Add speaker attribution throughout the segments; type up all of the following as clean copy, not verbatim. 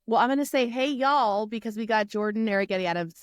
Speaker 1: Well, I'm going to say, hey, y'all, because we got Jordan Arogeti out of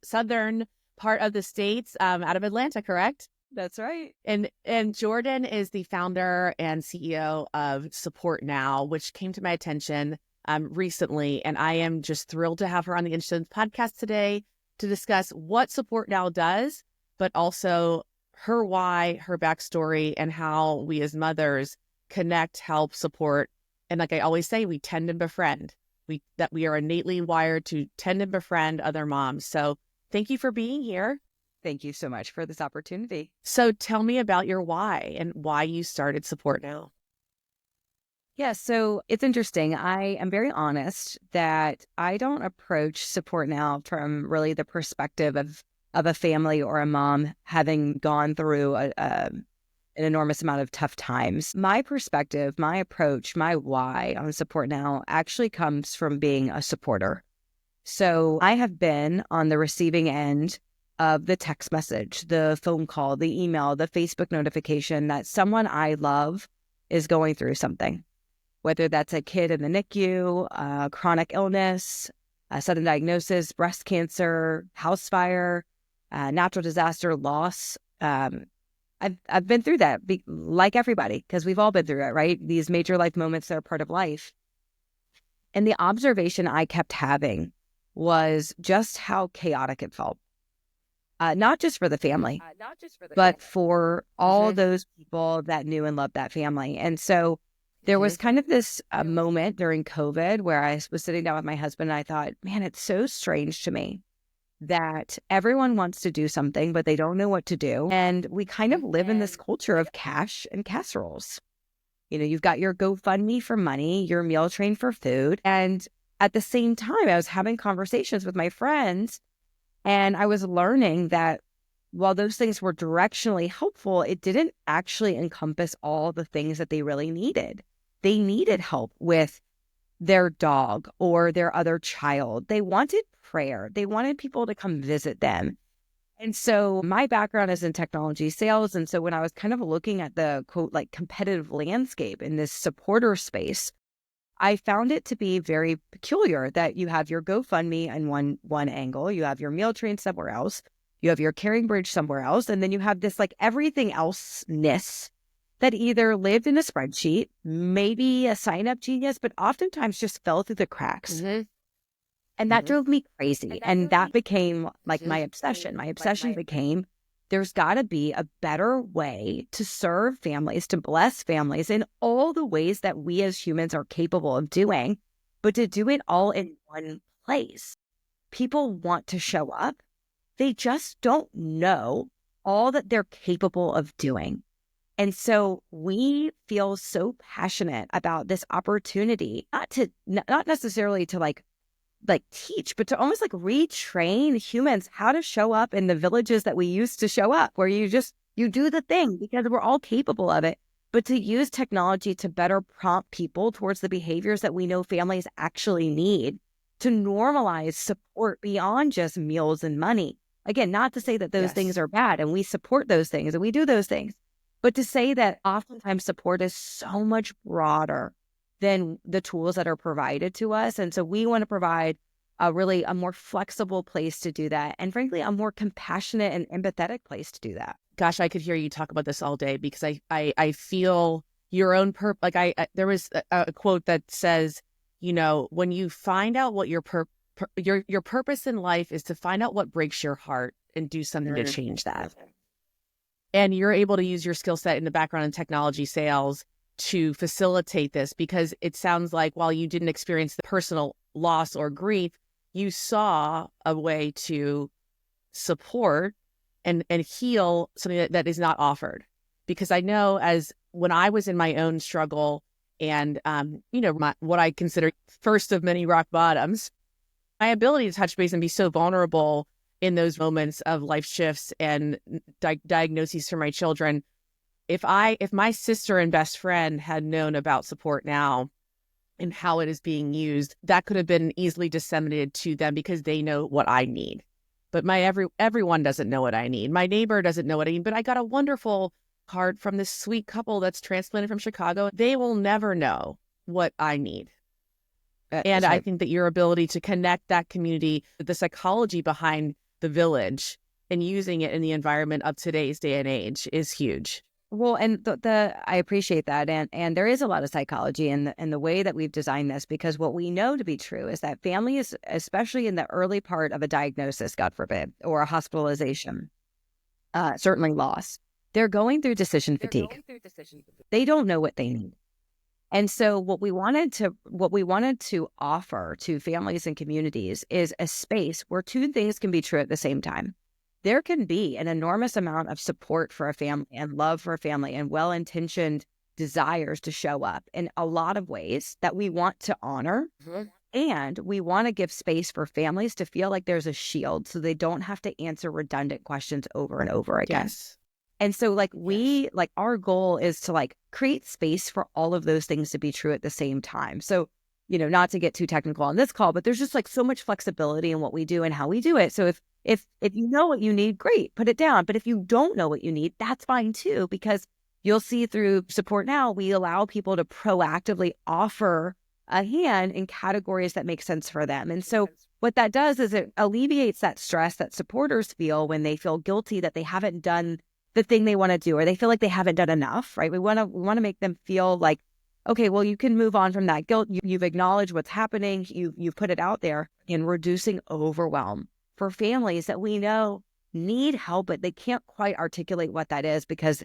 Speaker 1: southern part of the States, out of Atlanta, correct?
Speaker 2: That's right.
Speaker 1: And Jordan is the founder and CEO of SupportNow, which came to my attention recently. And I am just thrilled to have her on the Instant podcast today to discuss what SupportNow does, but also her why, her backstory, and how we as mothers connect, help, support. And like I always say, we tend and befriend. We are innately wired to tend and befriend other moms. So thank you for being here.
Speaker 2: Thank you so much for this opportunity.
Speaker 1: So tell me about your why and why you started SupportNow.
Speaker 2: Yeah, so it's interesting. I am very honest that I don't approach support now from really the perspective of a family or a mom having gone through an enormous amount of tough times. My perspective, my approach, my why on support now actually comes from being a supporter. So I have been on the receiving end of the text message, the phone call, the email, the Facebook notification that someone I love is going through something, whether that's a kid in the NICU, chronic illness, a sudden diagnosis, breast cancer, house fire, natural disaster, loss. I've been through that, like everybody, because we've all been through it, right? These major life moments that are part of life. And the observation I kept having was just how chaotic it felt, not just for the family, but for all those people that knew and loved that family. And so there was kind of this moment during COVID where I was sitting down with my husband and I thought, man, it's so strange to me that everyone wants to do something, but they don't know what to do. And we kind of live in this culture of cash and casseroles. You know, you've got your GoFundMe for money, your meal train for food. And at the same time, I was having conversations with my friends and I was learning that while those things were directionally helpful, it didn't actually encompass all the things that they really needed. They needed help with their dog or their other child. They wanted prayer. They wanted people to come visit them. And so my background is in technology sales. And so when I was kind of looking at the quote, like competitive landscape in this supporter space, I found it to be very peculiar that you have your GoFundMe in one angle, you have your meal train somewhere else, you have your Caring Bridge somewhere else, and then you have this like everything else-ness that either lived in a spreadsheet, maybe a sign-up genius, but oftentimes just fell through the cracks. And that drove me crazy. And that became like my obsession. My obsession became there's got to be a better way to serve families, to bless families in all the ways that we as humans are capable of doing, but to do it all in one place. People want to show up. They just don't know all that they're capable of doing. And so we feel so passionate about this opportunity, not necessarily to like teach, but to almost like retrain humans how to show up in the villages that we used to show up, where you do the thing because we're all capable of it, but to use technology to better prompt people towards the behaviors that we know families actually need, to normalize support beyond just meals and money. Again, not to say that those things are bad and we support those things and we do those things, but to say that oftentimes support is so much broader than the tools that are provided to us. And so we want to provide a more flexible place to do that. And frankly, a more compassionate and empathetic place to do that.
Speaker 1: Gosh, I could hear you talk about this all day because I feel your own there was a quote that says, you know, when you find out what your purpose in life is to find out what breaks your heart and do something to change that. And you're able to use your skill set in the background in technology sales to facilitate this, because it sounds like while you didn't experience the personal loss or grief, you saw a way to support and heal something that is not offered. Because I know as when I was in my own struggle and, what I consider first of many rock bottoms, my ability to touch base and be so vulnerable in those moments of life shifts and diagnoses for my children. If my sister and best friend had known about SupportNow and how it is being used, that could have been easily disseminated to them because they know what I need. But everyone doesn't know what I need. My neighbor doesn't know what I need, but I got a wonderful card from this sweet couple that's transplanted from Chicago. They will never know what I need. And
Speaker 2: That's
Speaker 1: I
Speaker 2: right.
Speaker 1: think that your ability to connect that community, the psychology behind the village and using it in the environment of today's day and age is huge.
Speaker 2: Well, and the I appreciate that, and there is a lot of psychology in the way that we've designed this, because what we know to be true is that families, especially in the early part of a diagnosis, God forbid, or a hospitalization, certainly loss, they're going through decision fatigue. They don't know what they need. And so what we wanted to offer to families and communities is a space where two things can be true at the same time. There can be an enormous amount of support for a family and love for a family and well-intentioned desires to show up in a lot of ways that we want to honor.
Speaker 1: Mhm.
Speaker 2: And we want to give space for families to feel like there's a shield so they don't have to answer redundant questions over and over again.
Speaker 1: Yes.
Speaker 2: And so
Speaker 1: Yes.
Speaker 2: our goal is to create space for all of those things to be true at the same time. So, not to get too technical on this call, but there's just so much flexibility in what we do and how we do it. So if you know what you need, great, put it down. But if you don't know what you need, that's fine too, because you'll see through Support Now, we allow people to proactively offer a hand in categories that make sense for them. And so what that does is it alleviates that stress that supporters feel when they feel guilty that they haven't done the thing they want to do, or they feel like they haven't done enough, right? We want to make them feel like, okay, well, you can move on from that guilt. You've acknowledged what's happening. You've put it out there, in reducing overwhelm for families that we know need help, but they can't quite articulate what that is, because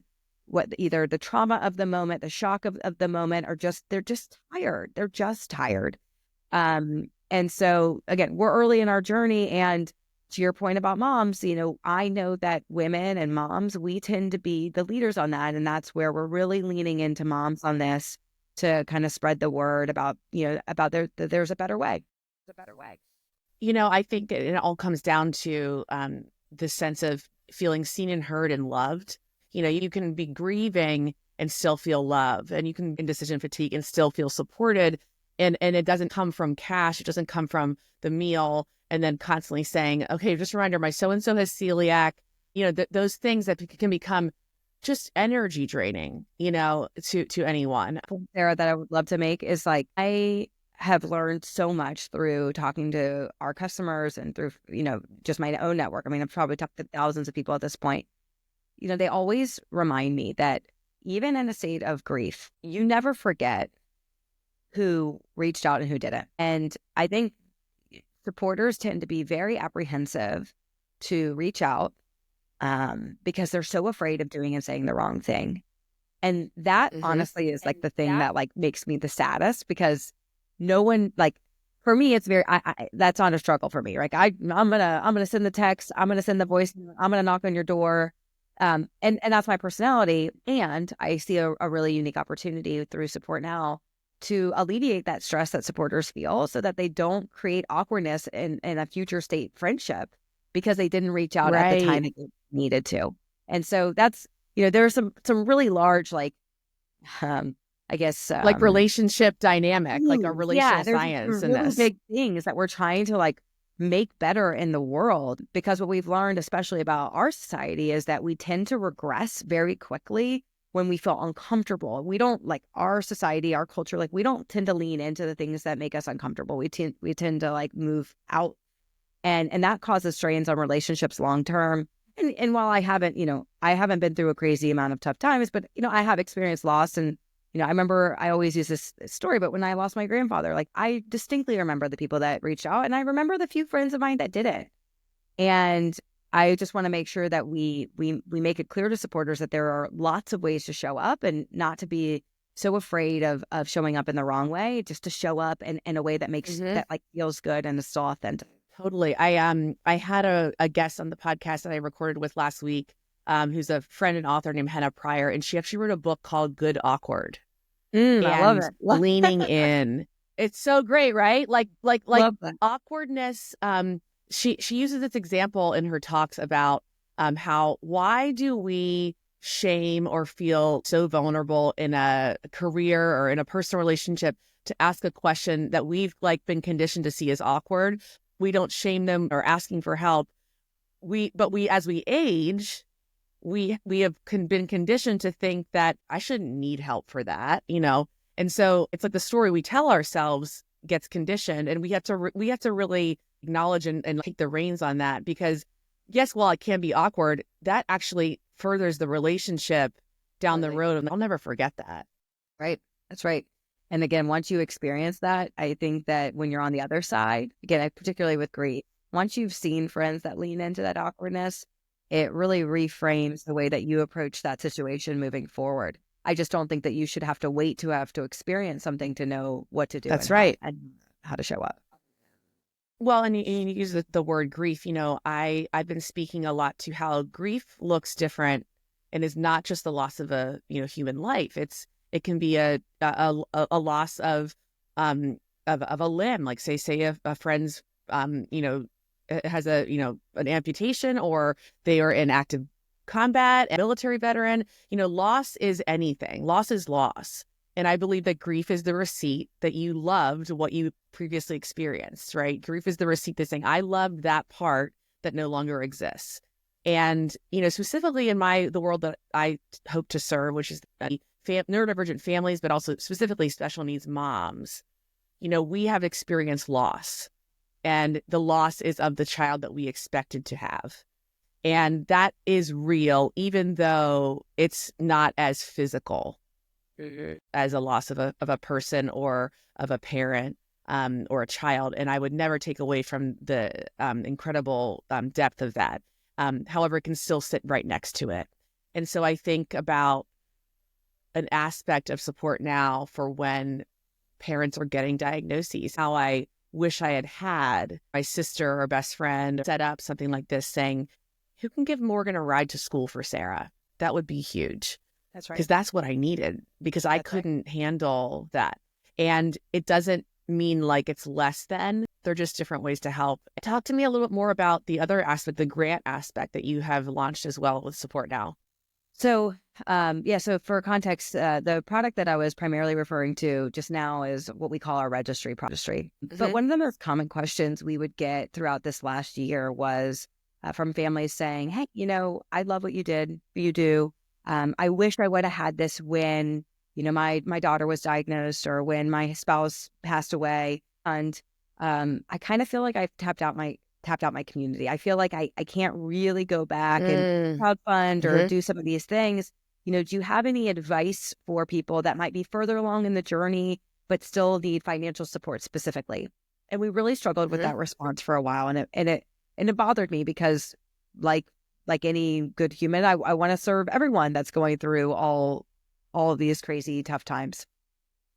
Speaker 2: either the trauma of the moment, the shock of the moment, or they're just tired. They're just tired. And so again, we're early in our journey, and to your point about moms, I know that women and moms, we tend to be the leaders on that. And that's where we're really leaning into moms on this to kind of spread the word about, there's a better way.
Speaker 1: I think it all comes down to the sense of feeling seen and heard and loved. You can be grieving and still feel love, and you can be in decision fatigue and still feel supported. And it doesn't come from cash. It doesn't come from the meal. And then constantly saying, okay, just a reminder, my so-and-so has celiac, those things that can become just energy draining, to anyone.
Speaker 2: Sarah, that I would love to make is I have learned so much through talking to our customers and through, just my own network. I mean, I've probably talked to thousands of people at this point. They always remind me that even in a state of grief, you never forget who reached out and who didn't. And I think supporters tend to be very apprehensive to reach out because they're so afraid of doing and saying the wrong thing. And that honestly is the thing that makes me the saddest, because no one, for me, it's very, that's not a struggle for me. Like I'm going to send the text, I'm going to send the voice, I'm going to knock on your door. And that's my personality. And I see a really unique opportunity through Support Now to alleviate that stress that supporters feel, so that they don't create awkwardness in a future state friendship because they didn't reach out at the time
Speaker 1: Right.
Speaker 2: that they needed to. And so that's, there's some really large, I guess,
Speaker 1: Like relationship dynamic, like a relational
Speaker 2: there's
Speaker 1: science
Speaker 2: some
Speaker 1: in
Speaker 2: really
Speaker 1: this.
Speaker 2: big things that we're trying to make better in the world, because what we've learned, especially about our society, is that we tend to regress very quickly when we feel uncomfortable. We don't, our society, our culture, we don't tend to lean into the things that make us uncomfortable. We tend to move out, and that causes strains on relationships long term. And while I haven't been through a crazy amount of tough times, but I have experienced loss. And I remember, I always use this story, but when I lost my grandfather, I distinctly remember the people that reached out, and I remember the few friends of mine that didn't. And I just want to make sure that we make it clear to supporters that there are lots of ways to show up, and not to be so afraid of showing up in the wrong way, just to show up in a way that makes that feels good and is still authentic.
Speaker 1: Totally. I had a guest on the podcast that I recorded with last week, who's a friend and author named Hannah Pryor, and she actually wrote a book called Good Awkward.
Speaker 2: I love
Speaker 1: And
Speaker 2: it.
Speaker 1: leaning in. It's so great, right? Like
Speaker 2: Love that.
Speaker 1: awkwardness. She uses this example in her talks about why do we shame or feel so vulnerable in a career or in a personal relationship to ask a question that we've been conditioned to see as awkward. We don't shame them or asking for help. But as we age, we have been conditioned to think that I shouldn't need help for that, And so it's like the story we tell ourselves gets conditioned, and we have to really acknowledge and take the reins on that, because yes, while it can be awkward, that actually furthers the relationship down the road, and I'll never forget that.
Speaker 2: Right. That's right. And again, once you experience that, I think that when you're on the other side, again, particularly with grief, once you've seen friends that lean into that awkwardness, it really reframes the way that you approach that situation moving forward. I just don't think that you should have to wait to have to experience something to know what to do
Speaker 1: That's
Speaker 2: and
Speaker 1: right.
Speaker 2: how to show up.
Speaker 1: Well, and you use the word grief. I've been speaking a lot to how grief looks different and is not just the loss of a human life. It can be a loss of a limb, like say a friend's has an amputation, or they are in active combat, a military veteran. Loss is anything. Loss is loss. And I believe that grief is the receipt that you loved what you previously experienced, right? Grief is the receipt that's saying, I loved that part that no longer exists. And, specifically in the world that I hope to serve, which is neurodivergent families, but also specifically special needs moms, we have experienced loss, and the loss is of the child that we expected to have. And that is real, even though it's not as physical as a loss of a person or of a parent or a child. And I would never take away from the incredible depth of that. However, it can still sit right next to it. And so I think about an aspect of Support Now for when parents are getting diagnoses, how I wish I had my sister or best friend set up something like this, saying, who can give Morgan a ride to school for Sarah? That would be huge.
Speaker 2: That's right.
Speaker 1: Because that's what I needed, because I couldn't handle that. And it doesn't mean like it's less than. They're just different ways to help. Talk to me a little bit more about the other aspect, the grant aspect that you have launched as well with Support Now.
Speaker 2: So, so for context, the product that I was primarily referring to just now is what we call our registry. Mm-hmm. But one of the most common questions we would get throughout this last year was from families saying, hey, I love what you do. I wish I would have had this when, my daughter was diagnosed or when my spouse passed away. And I kind of feel like I've tapped out my community. I feel like I can't really go back and crowdfund or do some of these things. Do you have any advice for people that might be further along in the journey, but still need financial support specifically? And we really struggled with that response for a while. And it bothered me because like any good human, I want to serve everyone that's going through all of these crazy, tough times.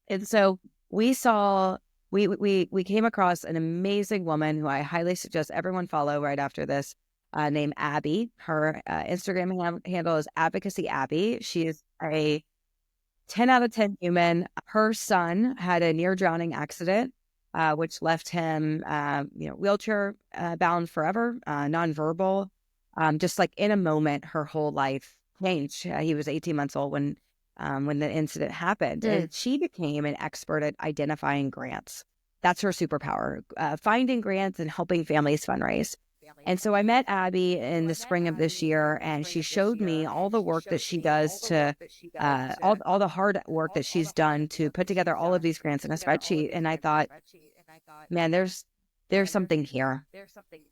Speaker 2: And so we came across an amazing woman who I highly suggest everyone follow right after this, named Abby. Her Instagram handle is Advocacy Abby. She is a 10 out of 10 human. Her son had a near drowning accident, which left him, wheelchair bound forever, nonverbal. Just like in a moment, her whole life changed. He was 18 months old when the incident happened, and she became an expert at identifying grants. That's her superpower, finding grants and helping families fundraise. And so I met Abby in the spring of this year, and she showed me all the work that she does to, all the hard work that she's done to put together all of these grants in a spreadsheet. And I thought, man, there's something here.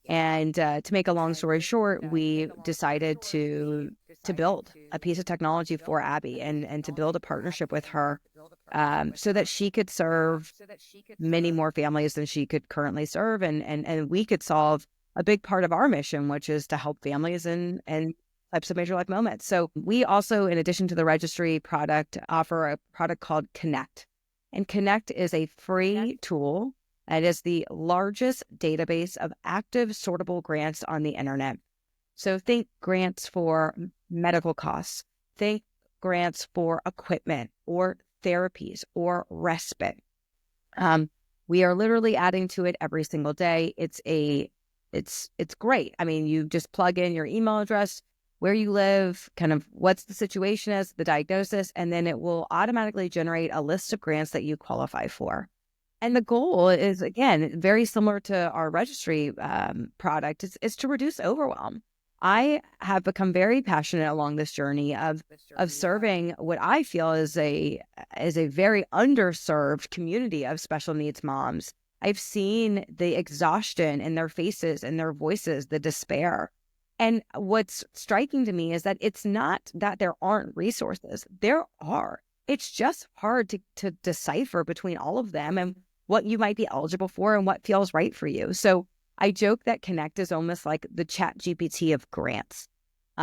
Speaker 2: And to make a long story short, we decided to build a piece of technology for Abby and to build a partnership with her so that she could serve many more families than she could currently serve. And we could solve a big part of our mission, which is to help families in types of major life moments. So we also, in addition to the registry product, offer a product called Connect. And Connect is a free tool. It is the largest database of active sortable grants on the internet. So think grants for medical costs, think grants for equipment or therapies or respite. We are literally adding to it every single day. It's great. I mean, you just plug in your email address, where you live, kind of what's the situation is, the diagnosis, and then it will automatically generate a list of grants that you qualify for. And the goal is, again, very similar to our registry product, is to reduce overwhelm. I have become very passionate along this journey of serving what I feel is a very underserved community of special needs moms. I've seen the exhaustion in their faces and their voices, the despair. And what's striking to me is that it's not that there aren't resources. There are. It's just hard to decipher between all of them and what you might be eligible for and what feels right for you. So I joke that Connect is almost like the Chat GPT of grants,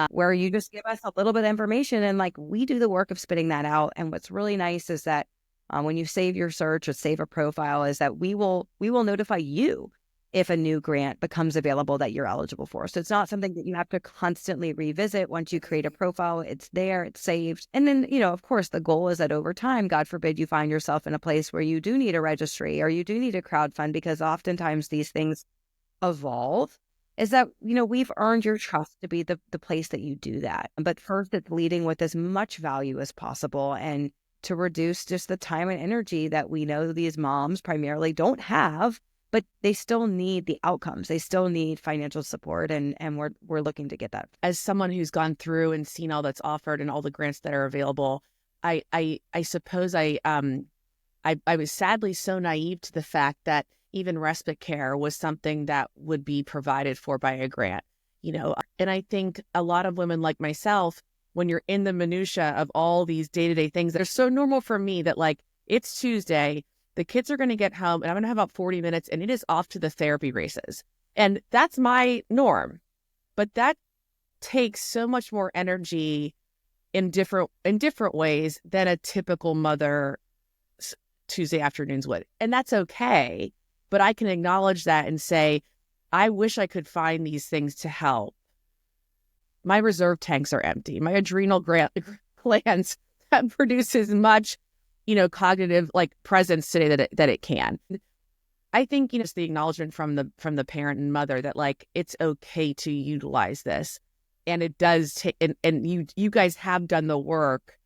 Speaker 2: where you just give us a little bit of information and like we do the work of spitting that out. And what's really nice is that when you save your search or save a profile, is that we will notify you if a new grant becomes available that you're eligible for. So it's not something that you have to constantly revisit. Once you create a profile, it's there, it's saved. And then, of course, the goal is that over time, God forbid you find yourself in a place where you do need a registry or you do need a crowdfund, because oftentimes these things evolve, is that, we've earned your trust to be the place that you do that. But first, it's leading with as much value as possible and to reduce just the time and energy that we know these moms primarily don't have, but they still need the outcomes. They still need financial support, and we're looking to get that.
Speaker 1: As someone who's gone through and seen all that's offered and all the grants that are available, I suppose I was sadly so naive to the fact that even respite care was something that would be provided for by a grant, And I think a lot of women like myself, when you're in the minutia of all these day-to-day things that are so normal for me, that like, it's Tuesday, the kids are going to get home and I'm going to have about 40 minutes and it is off to the therapy races. And that's my norm. But that takes so much more energy in different ways than a typical mother Tuesday afternoons would. And that's okay. But I can acknowledge that and say, I wish I could find these things to help. My reserve tanks are empty. My adrenal glands that produce as much, cognitive presence today that it can. I think, it's the acknowledgement from the parent and mother that like, it's okay to utilize this. And it does take, and you guys have done the work.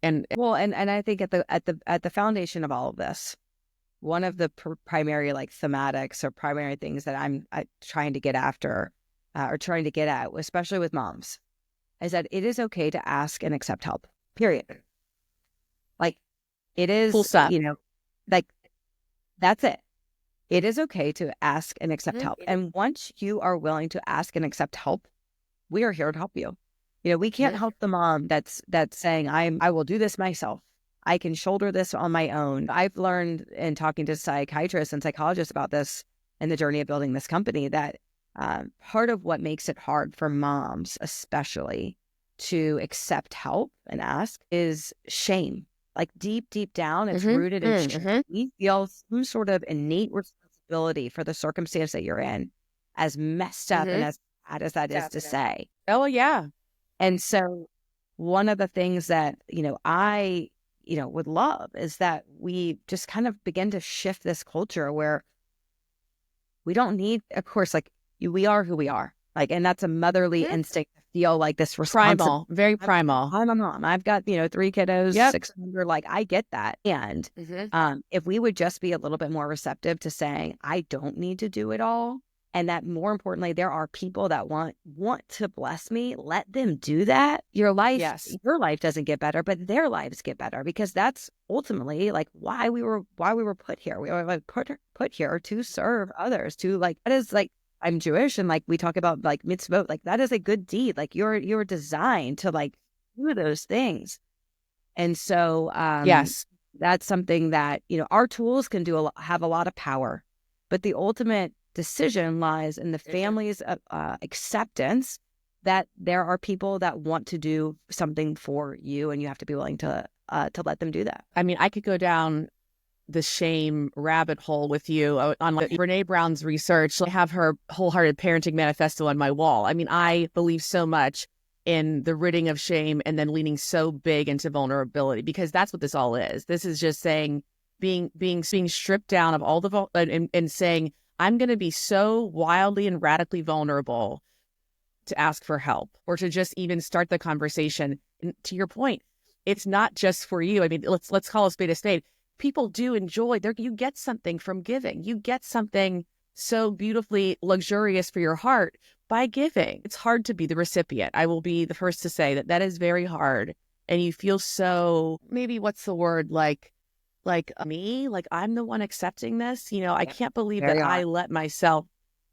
Speaker 1: And
Speaker 2: I think at the foundation of all of this, one of the primary thematics or primary things that I'm trying to get after or trying to get at, especially with moms, is that it is okay to ask and accept help, period. Like it is,
Speaker 1: full stop.
Speaker 2: That's it. It is okay to ask and accept help. And once you are willing to ask and accept help, we are here to help you. We can't help the mom that's saying, I will do this myself. I can shoulder this on my own. I've learned in talking to psychiatrists and psychologists about this in the journey of building this company that part of what makes it hard for moms, especially, to accept help and ask is shame. Like deep down, it's rooted in shame. We feel some sort of innate responsibility for the circumstance that you're in, as messed up and as bad as that is to say.
Speaker 1: Oh, yeah.
Speaker 2: And so one of the things that, I would love is that we just kind of begin to shift this culture where we don't need, of course, we are who we are. And that's a motherly instinct to feel like this
Speaker 1: primal, very primal.
Speaker 2: I'm a mom. I've got, 3 kiddos, 600, I get that. And if we would just be a little bit more receptive to saying, I don't need to do it all. And that more importantly, there are people that want to bless me. Let them do that. Your life doesn't get better, but their lives get better, because that's ultimately why we were put here. We were put here to serve others. That is I'm Jewish, and we talk about mitzvot. That is a good deed. You're designed to do those things. And so
Speaker 1: yes,
Speaker 2: that's something that our tools can do. Have a lot of power, but the ultimate decision lies in the family's acceptance that there are people that want to do something for you, and you have to be willing to let them do that.
Speaker 1: I mean, I could go down the shame rabbit hole with you on Brene Brown's research. I have her Wholehearted Parenting Manifesto on my wall. I mean, I believe so much in the ridding of shame and then leaning so big into vulnerability, because that's what this all is. This is just saying, being stripped down of all the and saying, I'm going to be so wildly and radically vulnerable to ask for help, or to just even start the conversation. And to your point, it's not just for you. I mean, let's call a spade a spade. People do enjoy you get something from giving. You get something so beautifully luxurious for your heart by giving. It's hard to be the recipient. I will be the first to say that that is very hard. And you feel so, maybe what's the word, like me, like I'm the one accepting this. I can't believe that
Speaker 2: Very
Speaker 1: I
Speaker 2: on.
Speaker 1: let myself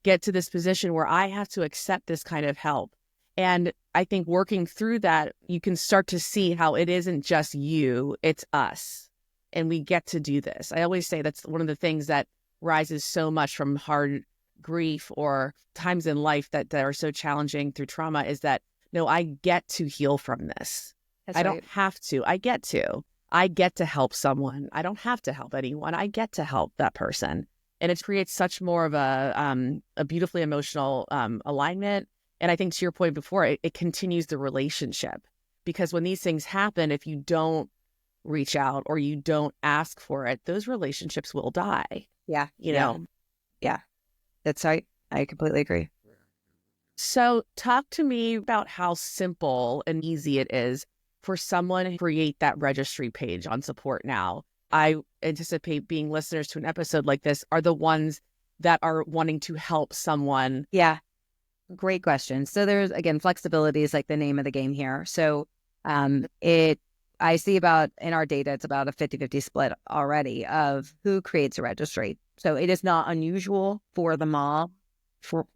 Speaker 1: get to this position where I have to accept this kind of help. And I think working through that, you can start to see how it isn't just you, it's us. And we get to do this. I always say that's one of the things that rises so much from hard grief or times in life that are so challenging through trauma is that, no, I get to heal from this.
Speaker 2: That's
Speaker 1: I don't
Speaker 2: right.
Speaker 1: have to. I get to. I get to help someone. I don't have to help anyone. I get to help that person. And it creates such more of a beautifully emotional alignment. And I think to your point before, it continues the relationship, because when these things happen, if you don't reach out or you don't ask for it, those relationships will die,
Speaker 2: Yeah.
Speaker 1: you
Speaker 2: Yeah.
Speaker 1: know?
Speaker 2: Yeah. That's right. I completely agree.
Speaker 1: So talk to me about how simple and easy it is for someone to create that registry page on Support Now. I anticipate being listeners to an episode like this are the ones that are wanting to help someone.
Speaker 2: Yeah. Great question. So there's, again, flexibility is like the name of the game here. So I see about in our data, it's about a 50-50 split already of who creates a registry. So it is not unusual for the mom, for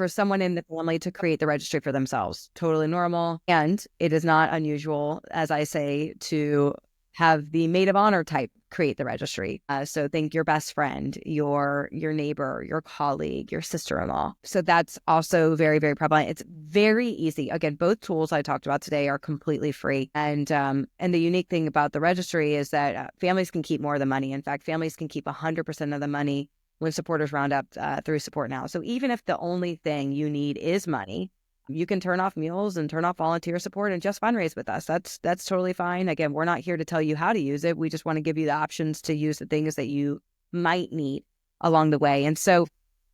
Speaker 2: someone in the family to create the registry for themselves. Totally normal. And it is not unusual, as I say, to have the maid of honor type create the registry. So think your best friend, your neighbor, your colleague, your sister-in-law. So that's also very, very prevalent. It's very easy. Again, both tools I talked about today are completely free. And the unique thing about the registry is that families can keep more of the money. In fact, families can keep 100% of the money when supporters round up through Support Now. So even if the only thing you need is money, you can turn off meals and turn off volunteer support and just fundraise with us. That's totally fine. Again, we're not here to tell you how to use it. We just want to give you the options to use the things that you might need along the way. And so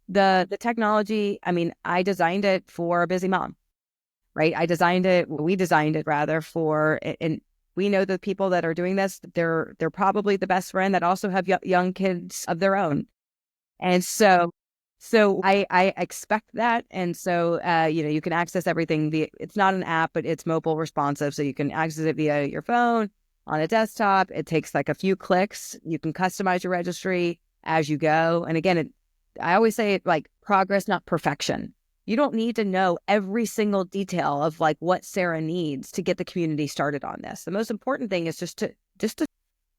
Speaker 2: the technology, I mean, I designed it for a busy mom, right? We designed it rather for, and we know the people that are doing this, they're probably the best friend that also have young kids of their own. And so I expect that. And so, you can access everything via, it's not an app, but it's mobile responsive. So you can access it via your phone on a desktop. It takes like a few clicks. You can customize your registry as you go. And again, I always say it like progress, not perfection. You don't need to know every single detail of like what Sarah needs to get the community started on this. The most important thing is just to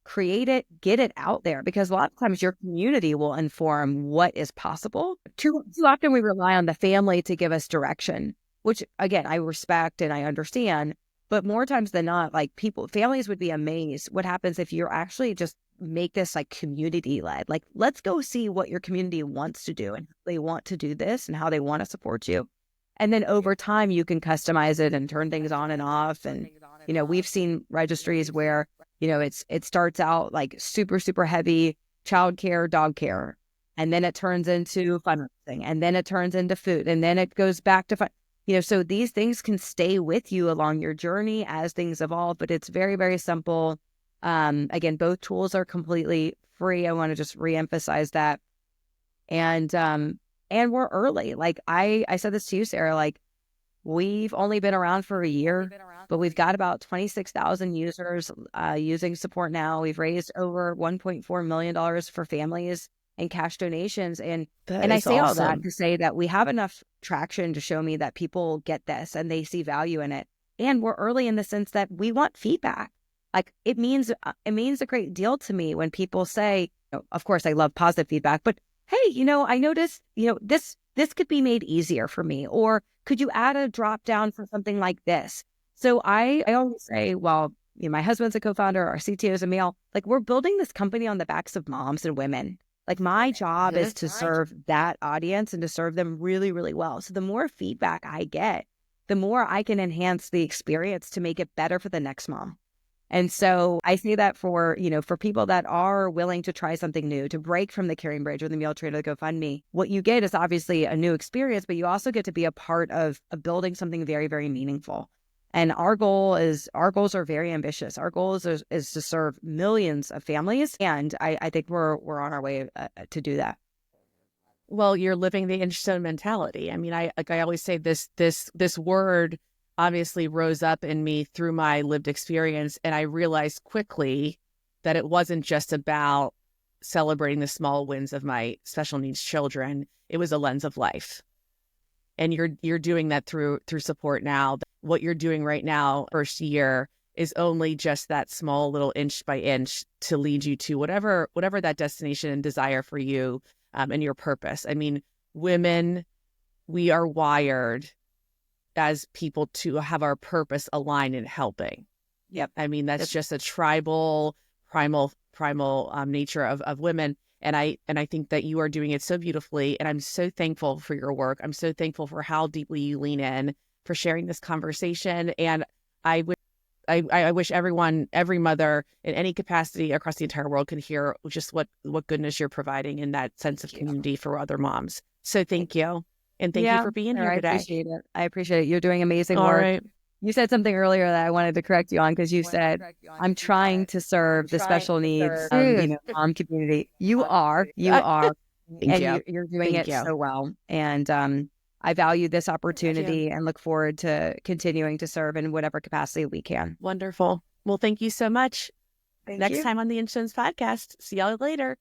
Speaker 2: create it, get it out there, because a lot of times your community will inform what is possible. Too often we rely on the family to give us direction, which again, I respect and I understand, but more times than not, like families would be amazed what happens if you're actually just make this like community led. Like, let's go see what your community wants to do and how they want to do this and how they want to support you. And then over time, you can customize it and turn things on and off. And, we've seen registries where, it starts out like super, super heavy childcare, dog care. And then it turns into fundraising. And then it turns into food. And then it goes back to fun. So these things can stay with you along your journey as things evolve, but it's very, very simple. Again, both tools are completely free. I want to just reemphasize that. And we're early. Like I said this to you, Sarah, like we've only been around for a year, but we've got about 26,000 users using Support Now. We've raised over $1.4 million for families and cash donations. And I say all that to say that we have enough traction to show me that people get this and they see value in it. And we're early in the sense that we want feedback. Like it means a great deal to me when people say, of course, I love positive feedback, but hey, I noticed, this could be made easier for me, or could you add a drop down for something like this? So I always say, well, my husband's a co-founder, our CTO is a male, like we're building this company on the backs of moms and women. Like my job is to serve that audience and to serve them really, really well. So the more feedback I get, the more I can enhance the experience to make it better for the next mom. And so I say that for people that are willing to try something new, to break from the Caring Bridge or the Meal Train or the GoFundMe, what you get is obviously a new experience, but you also get to be a part of building something very, very meaningful. And our goals are very ambitious. Our goal is to serve millions of families. And I think we're on our way to do that.
Speaker 1: Well, you're living the Inchstone mentality. I mean, I always say this word obviously rose up in me through my lived experience, and I realized quickly that it wasn't just about celebrating the small wins of my special needs children. It was a lens of life. And you're doing that through Support Now. What you're doing right now, first year, is only just that small little inch by inch to lead you to whatever that destination and desire for you, and your purpose. I mean, women, we are wired as people to have our purpose aligned in helping.
Speaker 2: Yep.
Speaker 1: I mean, that's just a tribal, primal nature of women. And I think that you are doing it so beautifully. And I'm so thankful for your work. I'm so thankful for how deeply you lean in, for sharing this conversation. And I wish I wish everyone, every mother in any capacity across the entire world could hear just what goodness you're providing in that sense of community for other moms. So thank you. And thank you for being here
Speaker 2: I
Speaker 1: today.
Speaker 2: appreciate it. I appreciate it. You're doing amazing
Speaker 1: All
Speaker 2: work.
Speaker 1: right.
Speaker 2: You said something earlier that I wanted to correct you on, because you said, I'm trying to serve the special needs, mom community. You are,
Speaker 1: Thank
Speaker 2: and
Speaker 1: you.
Speaker 2: you're doing
Speaker 1: Thank
Speaker 2: it
Speaker 1: you.
Speaker 2: so well. And I value this opportunity and look forward to continuing to serve in whatever capacity we can.
Speaker 1: Wonderful. Well, thank you so much.
Speaker 2: Thank
Speaker 1: Next
Speaker 2: you.
Speaker 1: time on the Insurance Podcast. See y'all later.